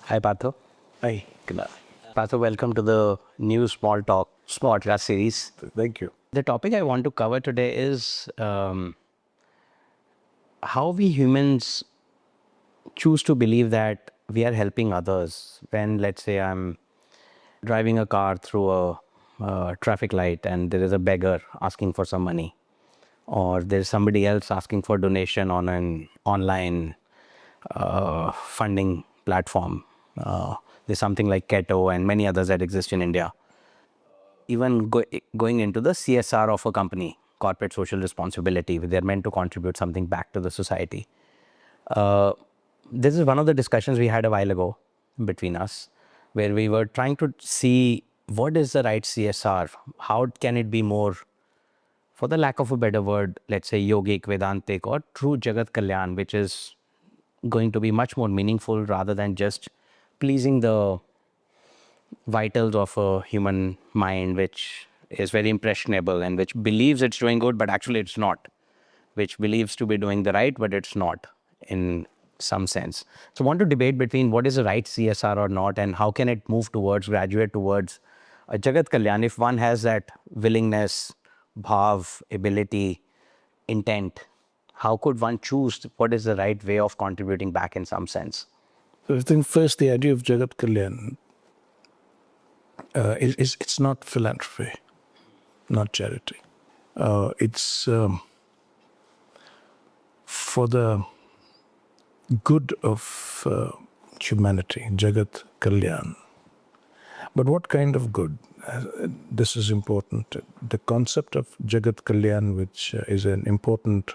Hi, Partho. Hi, Kila. Partho, welcome to the new Small Talk podcast series. Thank you. The topic I want to cover today is how we humans choose to believe that we are helping others when, let's say, I'm driving a car through a traffic light and there is a beggar asking for some money, or there's somebody else asking for donation on an online funding platform. There's something like Keto and many others that exist in India. Even going into the CSR of a company, corporate social responsibility, they're meant to contribute something back to the society. This is one of the discussions we had a while ago between us, where we were trying to see what is the right CSR, how can it be more, for the lack of a better word, let's say yogic, Vedantic, or true Jagat Kalyan, which is going to be much more meaningful rather than just pleasing the vitals of a human mind, which is very impressionable and which believes it's doing good, but actually it's not, which believes to be doing the right, but it's not in some sense. So I want to debate between what is the right CSR or not, and how can it move towards, graduate towards a Jagat Kalyan if one has that willingness, bhav, ability, intent. How could one choose what is the right way of contributing back in some sense? So I think first the idea of Jagat Kalyan it's not philanthropy, not charity. It's for the good of humanity, Jagat Kalyan. But what kind of good? This is important. The concept of Jagat Kalyan, which is an important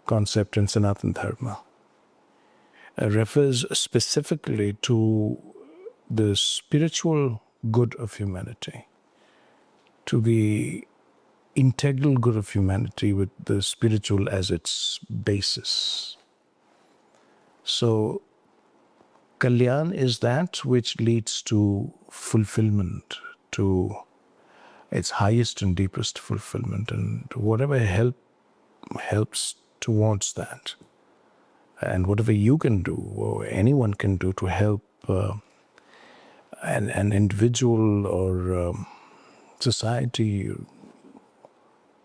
concept in Sanatan Dharma, refers specifically to the spiritual good of humanity, to the integral good of humanity with the spiritual as its basis. So, Kalyan is that which leads to fulfillment, to its highest and deepest fulfillment, and whatever helps towards that. And whatever you can do, or anyone can do to help an individual or society,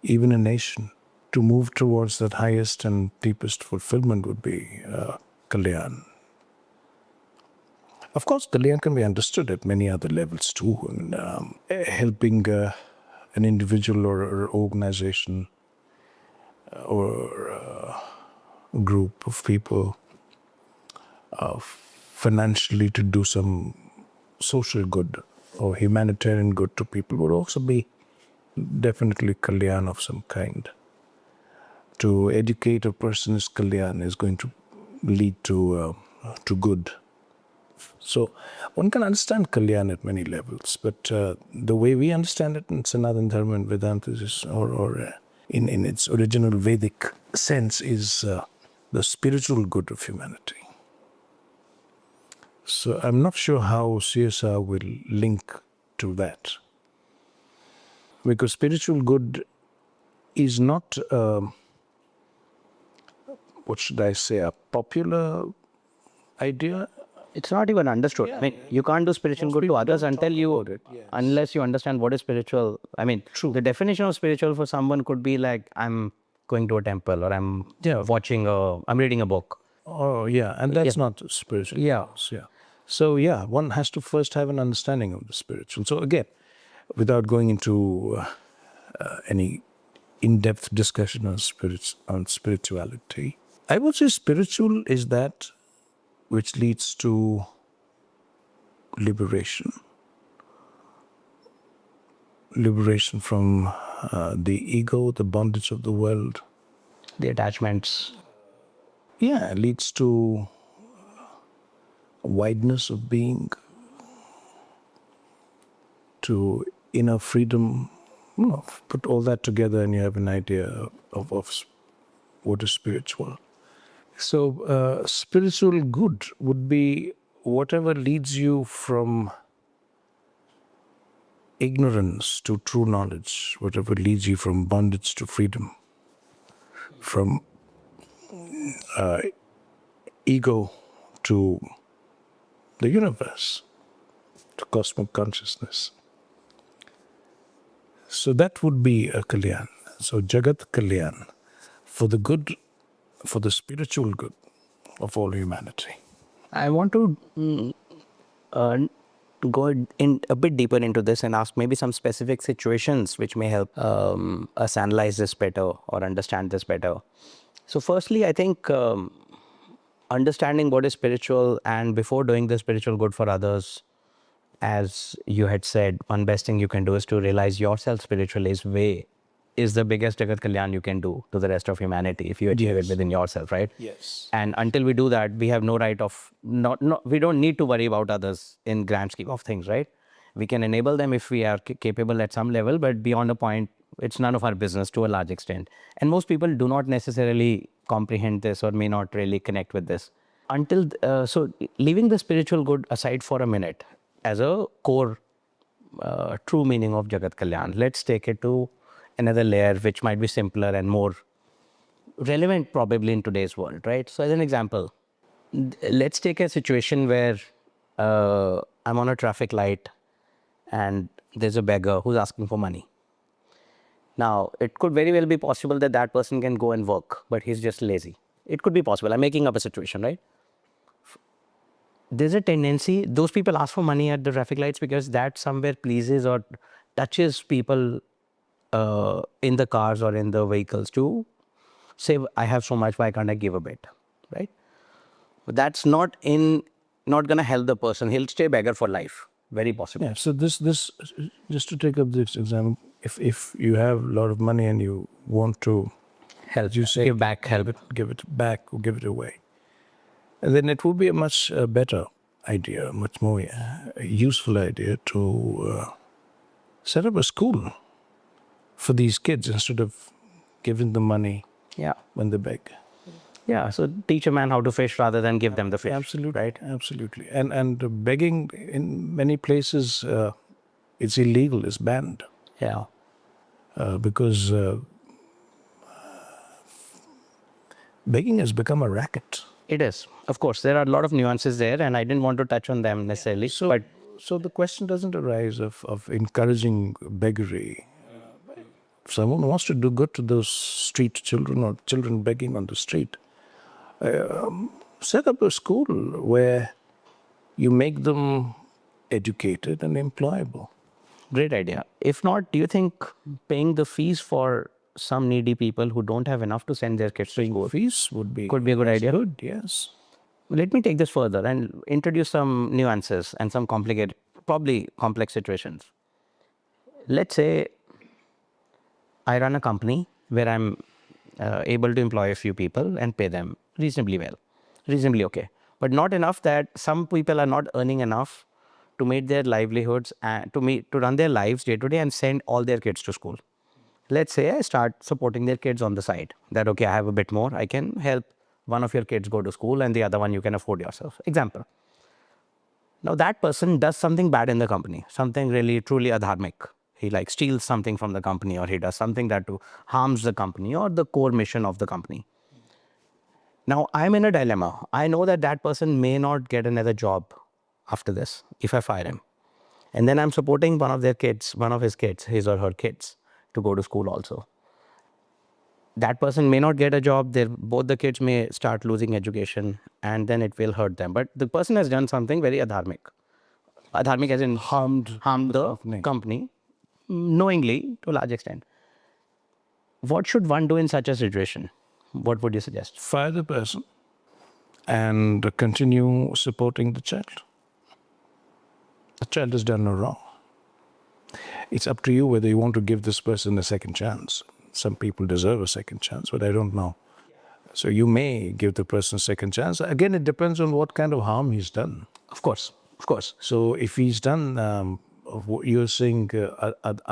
even a nation, to move towards that highest and deepest fulfillment would be Kalyan. Of course, Kalyan can be understood at many other levels too. Helping an individual or organization or group of people financially to do some social good or humanitarian good to people would also be definitely Kalyan of some kind. To educate a person is Kalyan, is going to lead to good. So one can understand Kalyan at many levels, but the way we understand it in Sanatan Dharma and Vedanta is, or in its original Vedic sense, is the spiritual good of humanity. So I'm not sure how CSR will link to that. Because spiritual good is not, what should I say, a popular idea. It's not even understood. I mean, you can't do spiritual good to others unless you understand what is spiritual. I mean, True. The definition of spiritual for someone could be like, I'm going to a temple, or I'm I'm reading a book. Oh, yeah, and that's not spiritual. Yeah. Yeah. So, yeah, one has to first have an understanding of the spiritual. So, again, without going into any in-depth discussion on spirituality, I would say spiritual is that which leads to liberation. Liberation from the ego, the bondage of the world. The attachments. Yeah, it leads to wideness of being, to inner freedom. Put all that together and you have an idea of what is spiritual. So spiritual good would be whatever leads you from ignorance to true knowledge, whatever leads you from bondage to freedom, from ego to the universe, to cosmic consciousness. So that would be a Kalyan. So Jagat Kalyan, for the good, for the spiritual good of all humanity. I want to uh, go in a bit deeper into this and ask maybe some specific situations which may help us analyze this better or understand this better. So firstly, I think understanding what is spiritual and before doing the spiritual good for others, as you had said, one best thing you can do is to realize yourself spiritually is the biggest Jagat Kalyan you can do to the rest of humanity if you achieve it within yourself, right? Yes. And until we do that, we have no right of we don't need to worry about others in grand scheme of things, right? We can enable them if we are capable at some level, but beyond a point, it's none of our business to a large extent. And most people do not necessarily comprehend this or may not really connect with this. So leaving the spiritual good aside for a minute as a core true meaning of Jagat Kalyan, let's take it to another layer which might be simpler and more relevant probably in today's world, right? So as an example, let's take a situation where I'm on a traffic light and there's a beggar who's asking for money. Now, it could very well be possible that that person can go and work, but he's just lazy. It could be possible. I'm making up a situation, right? There's a tendency, those people ask for money at the traffic lights because that somewhere pleases or touches people in the cars or in the vehicles to say, I have so much, why can't I give a bit, right? But that's not going to help the person. He'll stay beggar for life, very possible. Yeah. So this just to take up this example, if you have a lot of money and you want to Help, you say give back, help. give it back or give it away, and then it would be a much better idea, much more useful idea to set up a school for these kids instead of giving them money Yeah. when they beg. Yeah. So teach a man how to fish rather than give them the fish. Absolutely, Right. absolutely. And begging in many places, it's illegal, it's banned Yeah. because begging has become a racket. It is. Of course, there are a lot of nuances there, and I didn't want to touch on them necessarily. So, so the question doesn't arise of encouraging beggary. If someone wants to do good to those street children or children begging on the street, set up a school where you make them educated and employable. Great idea. If not, do you think paying the fees for some needy people who don't have enough to send their kids to school Fees would be could be a good idea? good, yes. Let me take this further and introduce some nuances and some complicated, probably complex situations. Let's say I run a company where I'm able to employ a few people and pay them reasonably well, reasonably okay, but not enough that some people are not earning enough to meet their livelihoods and to run their lives day to day and send all their kids to school. Let's say I start supporting their kids on the side. That okay, I have a bit more. I can help one of your kids go to school and the other one you can afford yourself. Example. Now that person does something bad in the company, something really truly adharmic. He like steals something from the company or he does something that harms the company or the core mission of the company. Now I'm in a dilemma. I know that that person may not get another job after this if I fire him. And then I'm supporting one of their kids, one of his kids, his or her kids, to go to school also. That person may not get a job. Both the kids may start losing education and then it will hurt them. But the person has done something very adharmic. Adharmic as in harmed the company knowingly to a large extent. What should one do in such a situation? What would you suggest? Fire the person and continue supporting the child. The child has done no wrong. It's up to you whether you want to give this person a second chance. Some people deserve a second chance, but I don't know. So you may give the person a second chance. Again, it depends on what kind of harm he's done. Of course, of course. So if he's done what you're saying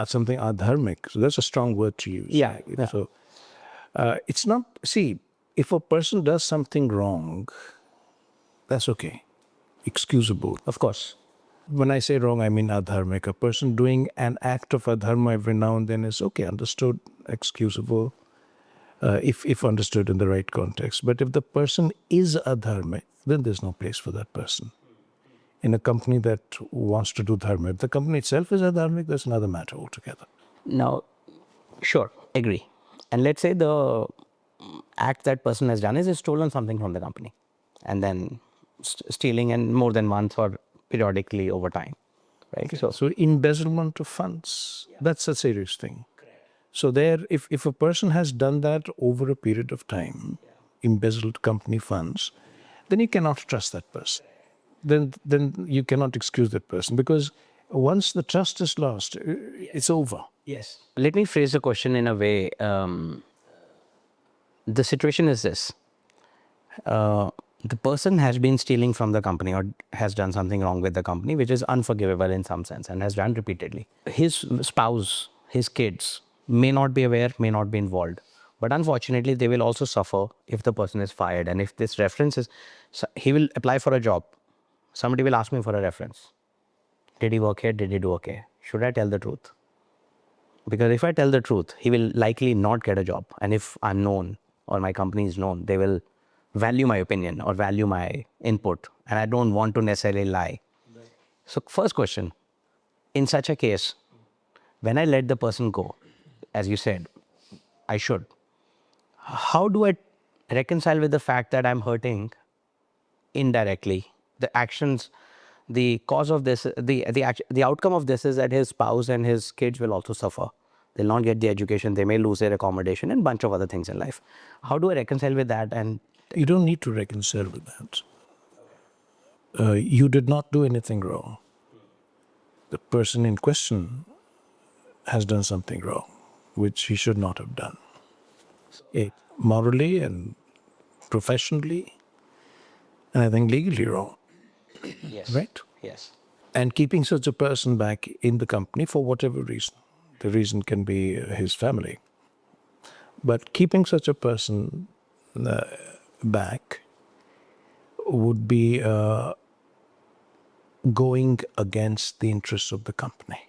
something adharmic, so that's a strong word to use. Yeah. So it's not, see, if a person does something wrong, that's okay, excusable. Of course. When I say wrong, I mean adharmic. A person doing an act of adharma every now and then is okay, understood, excusable, if understood in the right context. But if the person is adharmic, then there's no place for that person. in a company that wants to do dharma. If the company itself is adharmic, that's another matter altogether. Now, sure, agree. And let's say the act that person has done is he's stolen something from the company, and then stealing and more than once or periodically over time, right? So embezzlement of funds, that's a serious thing. So there, if a person has done that over a period of time, embezzled company funds, then you cannot trust that person. Then you cannot excuse that person, because once the trust is lost, it's over. Yes. Let me phrase the question in a way. The situation is this. The person has been stealing from the company or has done something wrong with the company, which is unforgivable in some sense and has done repeatedly. His spouse, his kids may not be aware, may not be involved. But unfortunately, they will also suffer if the person is fired. And if this reference is, he will apply for a job. Somebody will ask me for a reference. Did he work here? Did he do okay? Should I tell the truth? Because if I tell the truth, he will likely not get a job. And if I'm known or my company is known, they will value my opinion or value my input. And I don't want to necessarily lie. Right. So first question, in such a case, when I let the person go, as you said, I should. How do I reconcile with the fact that I'm hurting indirectly? The actions, the cause of this, the outcome of this is that his spouse and his kids will also suffer. They'll not get the education. They may lose their accommodation and a bunch of other things in life. How do I reconcile with that? And you don't need to reconcile with that. You did not do anything wrong. The person in question has done something wrong, which he should not have done. Morally and professionally, and I think legally wrong. yes, right? Yes. And keeping such a person back in the company for whatever reason. The reason can be his family. But keeping such a person back would be going against the interests of the company.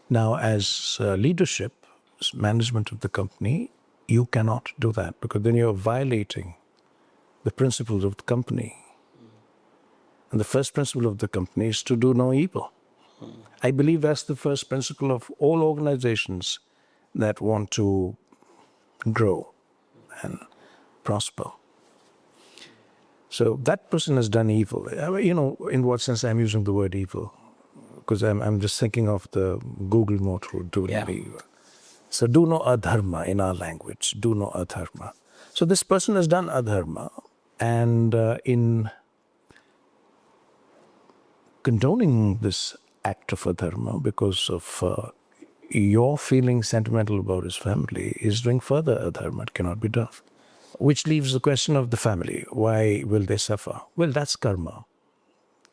Now, as leadership, as management of the company, you cannot do that, because then you're violating the principles of the company. And the first principle of the company is to do no evil. I believe that's the first principle of all organizations that want to grow and prosper. So that person has done evil. You know, in what sense I'm using the word evil? Because I'm just thinking of the Google motto, do no evil. So do no adharma in our language, do no adharma. So this person has done adharma, and in condoning this act of adharma because of your feeling sentimental about his family is doing further adharma. It cannot be done. Which leaves the question of the family. Why will they suffer? Well, that's karma.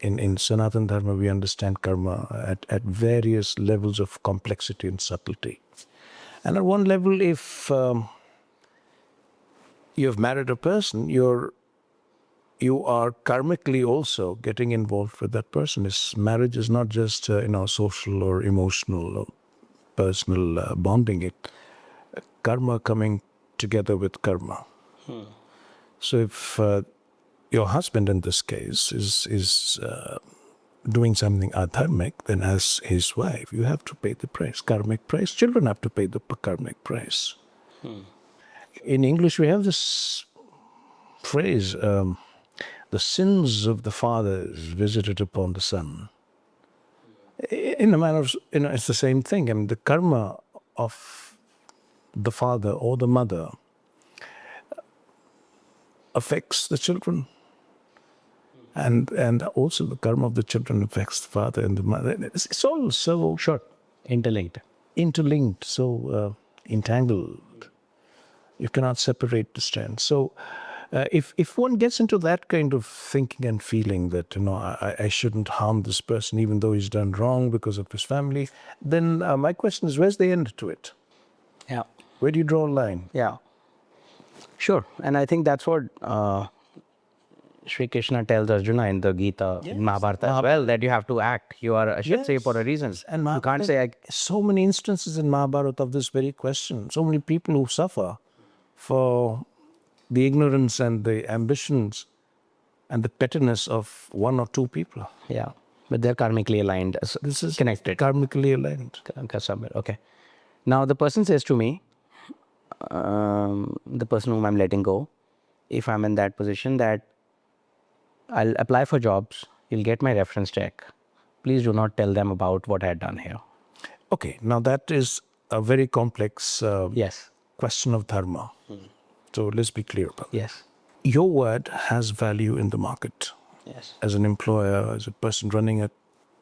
In Sanatan Dharma, we understand karma at various levels of complexity and subtlety. And at one level, if you have married a person, you are karmically also getting involved with that person. Marriage is not just social or emotional or personal bonding. Karma coming together with karma. So if your husband in this case is doing something adharmic, then as his wife, you have to pay the price, karmic price. Children have to pay the karmic price. In English, we have this phrase, the sins of the fathers visited upon the son. In a manner of, it's the same thing. I mean, the karma of the father or the mother affects the children. And also the karma of the children affects the father and the mother. It's all so interlinked, so entangled. You cannot separate the strands. So if one gets into that kind of thinking and feeling that, I shouldn't harm this person even though he's done wrong because of his family, then my question is, where's the end to it? Yeah. Where do you draw a line? Yeah. Sure. And I think that's what Sri Krishna tells Arjuna in the Gita, in Mahabharata as well, that you have to act. You are a Kshatriya for a reason. And you can't say... So many instances in Mahabharata of this very question. So many people who suffer for the ignorance and the ambitions and the pettiness of one or two people. Yeah. But they're karmically aligned. So This is connected. karmically aligned. Somewhere. Okay. Now the person says to me, the person whom I'm letting go, if I'm in that position, that I'll apply for jobs, you'll get my reference check. Please do not tell them about what I had done here. Okay, now that is a very complex Yes. question of dharma. So let's be clear about it. Yes. Your word has value in the market. Yes. As an employer, as a person running a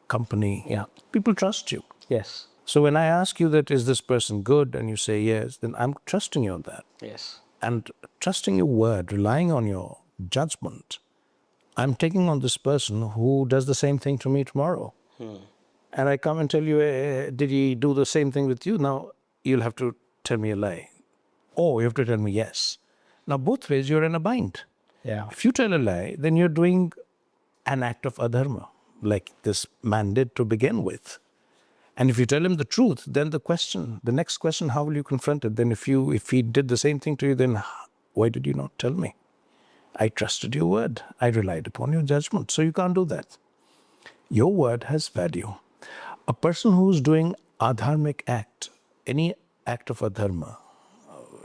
company, Yeah. people trust you. Yes. So when I ask you that, is this person good, and you say yes, then I'm trusting you on that. Yes. And trusting your word, relying on your judgment, I'm taking on this person who does the same thing to me tomorrow. And I come and tell you, did he do the same thing with you? Now you'll have to tell me a lie. Or you have to tell me yes. Now both ways you're in a bind. Yeah. If you tell a lie, then you're doing an act of adharma, like this man did to begin with. And if you tell him the truth, then the next question, how will you confront it? Then if he did the same thing to you, then why did you not tell me? I trusted your word. I relied upon your judgment. So you can't do that. Your word has value. A person who's doing adharmic act, any act of adharma,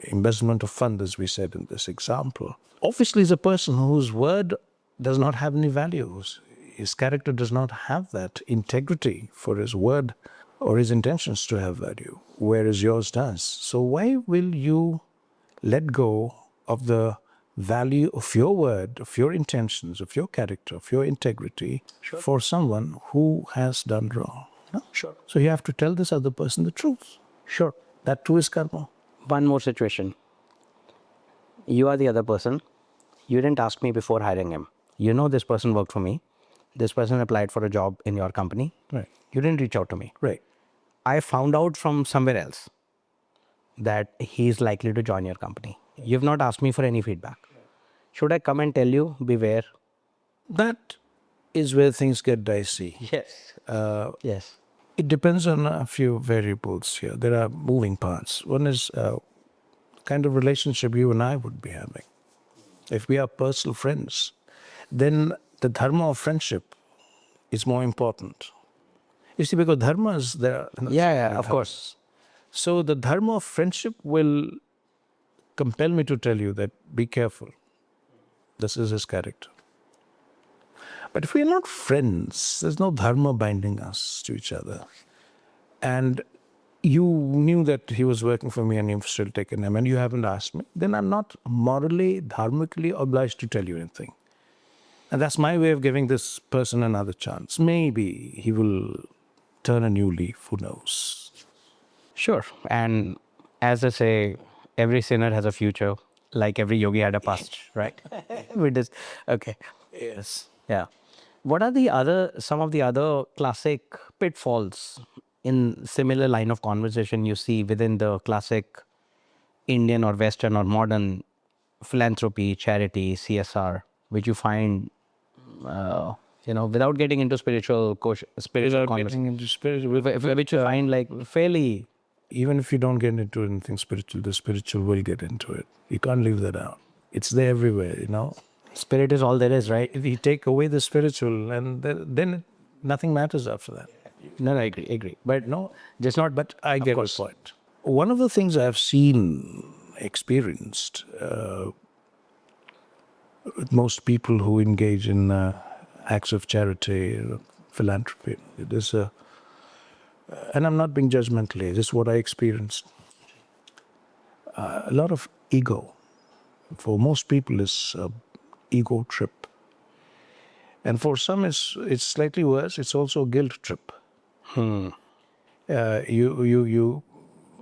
embezzlement of funds, as we said in this example, obviously is a person whose word does not have any values. His character does not have that integrity for his word or his intentions to have value, whereas yours does. So why will you let go of the value of your word, of your intentions, of your character, of your integrity for someone who has done wrong? No? Sure. So you have to tell this other person the truth. Sure. That too is karma. One more situation. You are the other person. You didn't ask me before hiring him. You know this person worked for me. This person applied for a job in your company. Right. You didn't reach out to me. Right. I found out from somewhere else that he's likely to join your company. You've not asked me for any feedback. Should I come and tell you, beware? That is where things get dicey. Yes. Yes. It depends on a few variables here. There are moving parts. One is kind of relationship you and I would be having. If we are personal friends, then the dharma of friendship is more important. You see, because dharma is there. Yeah, of course. So the dharma of friendship will compel me to tell you that be careful. This is his character. But if we are not friends, there's no dharma binding us to each other. And you knew that he was working for me and you've still taken him and you haven't asked me, then I'm not morally, dharmically obliged to tell you anything. And that's my way of giving this person another chance. Maybe he will turn a new leaf, who knows? Sure. And as they say, every sinner has a future, like every yogi had a past, right? Okay. Yes. Yeah. What are some of the other classic pitfalls in similar line of conversation you see within the classic Indian or Western or modern philanthropy, charity, CSR, which you find, without getting into spiritual conversation, which you find like fairly. Even if you don't get into anything spiritual, the spiritual will get into it. You can't leave that out. It's there everywhere, Spirit is all there is, right? If you take away the spiritual, and then nothing matters after that. No, I agree. But No, just not, but I get your point. One of the things I've seen, experienced, with most people who engage in acts of charity, philanthropy, there's and I'm not being judgmental, this is what I experienced. A lot of ego. For most people, is ego trip. And for some, it's slightly worse. It's also a guilt trip. You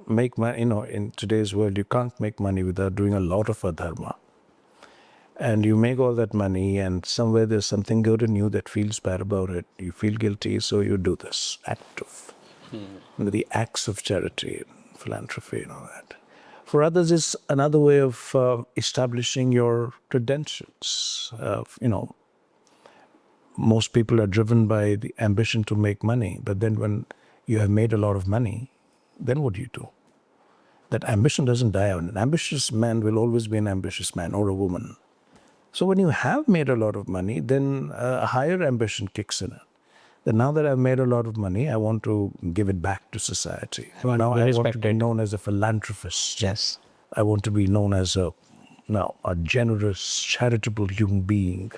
make money, in today's world, you can't make money without doing a lot of adharma. And you make all that money, and somewhere there's something good in you that feels bad about it. You feel guilty, so you do this act of the acts of charity, and philanthropy, and all that. For others, it's another way of establishing your credentials. Most people are driven by the ambition to make money, but then when you have made a lot of money, then what do you do? That ambition doesn't die out. An ambitious man will always be an ambitious man or a woman. So when you have made a lot of money, then a higher ambition kicks in. Then now that I've made a lot of money, I want to give it back to society. Now I want to be known as a philanthropist. Yes. I want to be known as a generous, charitable human being.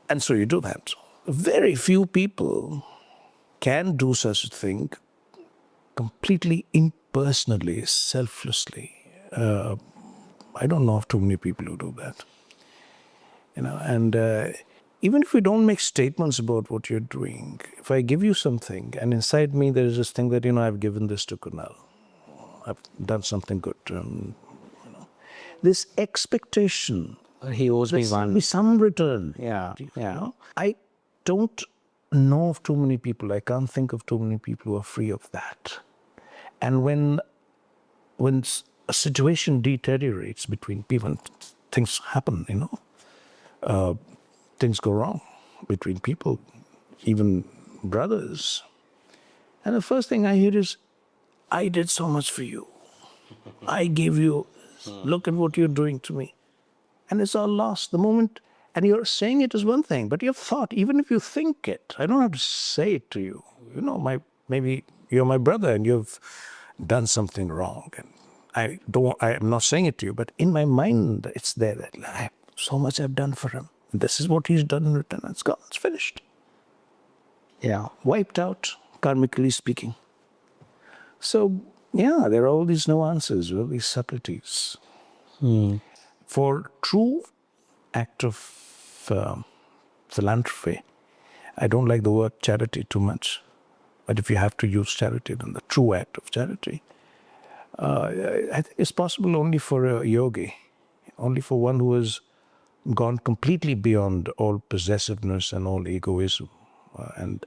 And so you do that. Very few people can do such a thing completely impersonally, selflessly. I don't know of too many people who do that. And even if we don't make statements about what you're doing, if I give you something and inside me there is this thing that, I've given this to Kunal, I've done something good to him, this expectation, He owes me one. be some return. Yeah. I don't know of too many people, I can't think of too many people who are free of that. And when a situation deteriorates between people, things happen, things go wrong between people, even brothers. And the first thing I hear is, I did so much for you. I gave you, look at what you're doing to me. And it's all lost. The moment, and you're saying it is one thing, but your thought, even if you think it, I don't have to say it to you. Maybe you're my brother and you've done something wrong. And I'm not saying it to you, but in my mind, it's there that so much I've done for him. This is what he's done in return. It's gone. It's finished. Yeah. Wiped out, karmically speaking. So, there are all these nuances, all these subtleties. For true act of philanthropy, I don't like the word charity too much, but if you have to use charity, then the true act of charity, I think it's possible only for a yogi, only for one who has gone completely beyond all possessiveness and all egoism. And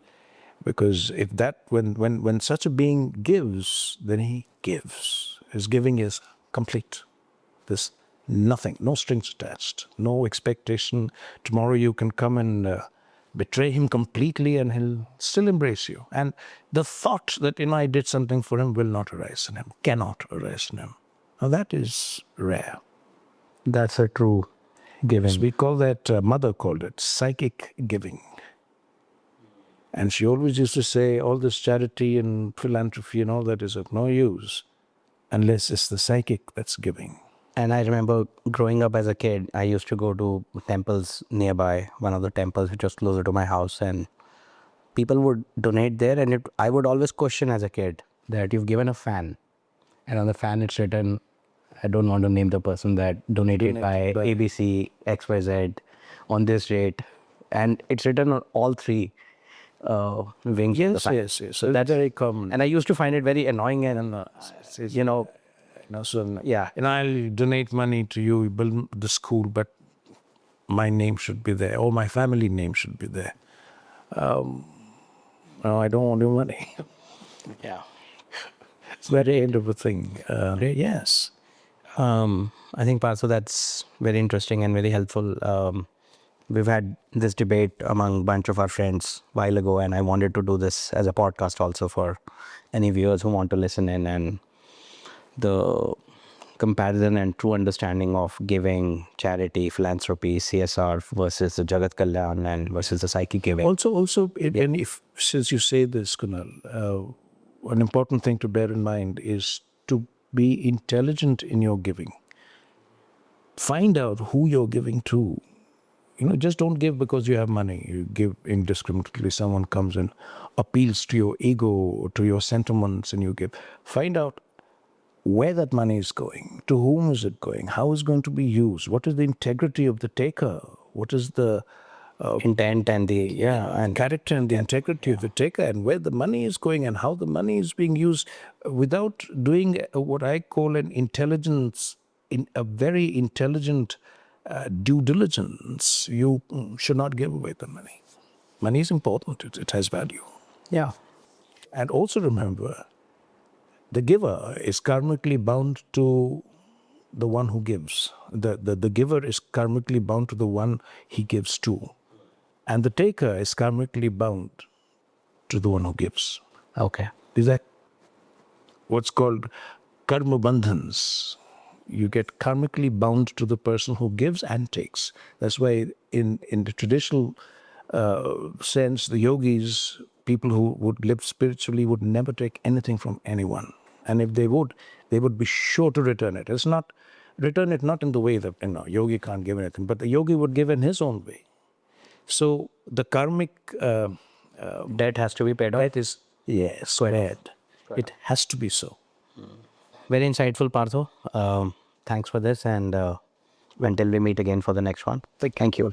because if that, when such a being gives, then he gives. His giving is complete. There's nothing, no strings attached, no expectation. Tomorrow you can come and betray him completely and he'll still embrace you. And the thought that, I did something for him will not arise in him, cannot arise in him. Now that is rare. That's a true giving. We call that, mother called it, psychic giving. And she always used to say, all this charity and philanthropy and all that is of no use unless it's the psychic that's giving. And I remember growing up as a kid, I used to go to temples nearby, one of the temples which was closer to my house, and people would donate there. And I would always question as a kid that you've given a fan, and on the fan it's written, I don't want to name the person, that donated by ABC XYZ on this rate, and it's written on all three wings. Yes. So that's very common. And I used to find it very annoying, and And I'll donate money to you, you build the school, but my name should be there, or my family name should be there. No, I don't want your money. Yeah. It's very end of a thing. Yes. I think, Partho, that's very interesting and very helpful. We've had this debate among a bunch of our friends a while ago, and I wanted to do this as a podcast also for any viewers who want to listen in, and the comparison and true understanding of giving, charity, philanthropy, CSR versus the Jagat Kalyan and versus the psychic giving. Also, and if, since you say this, Kunal, an important thing to bear in mind is to be intelligent in your giving. Find out who you're giving to. Just don't give because you have money. You give indiscriminately. Someone comes and appeals to your ego, to your sentiments, and you give. Find out where that money is going, to whom is it going, how is it going to be used, what is the integrity of the taker, what is the intent and the and character and the integrity of the taker, and where the money is going and how the money is being used, without doing what I call an intelligence, in a very intelligent due diligence. You should not give away the money. Money is important, it has value. Yeah. And also remember, the giver is karmically bound to the one who gives. The giver is karmically bound to the one he gives to. And the taker is karmically bound to the one who gives. Okay. These are what's called karma bandhans. You get karmically bound to the person who gives and takes. That's why in the traditional sense, the yogis, people who would live spiritually, would never take anything from anyone. And if they would be sure to return it. It's not return it not in the way that yogi can't give anything, but the yogi would give in his own way. So the karmic Debt has to be paid off. debt is paid. It has to be so. Very insightful, Partho. Thanks for this, and until we meet again for the next one. Thank you.